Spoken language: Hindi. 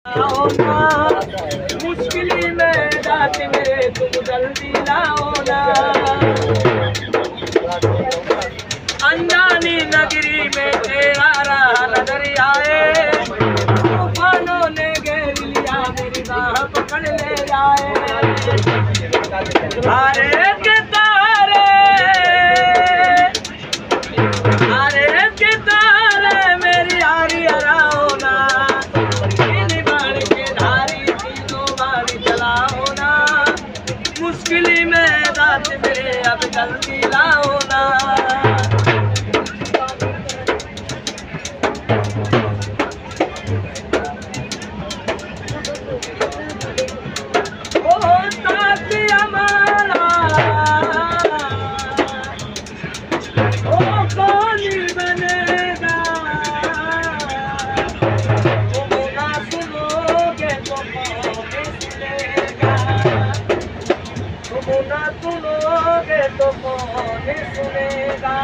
आओ ना मुश्किल में रात में तुम जल्दी लाओ ना अनजानी नगरी में तेरा राह नजर आए तूफानों ने घेर लिया मेरी राह पकड़ ले जाए अरे के तारे अरे के तारे मेरी यारी हराओ ना मुश्किल में रात में अब जल्दी लाओ ना ओ साथी हमारा ओ कौन बनेगा तुम ना सुनोगे तो कौन सुनेगा ना सुनोगे तो कौन सुनेगा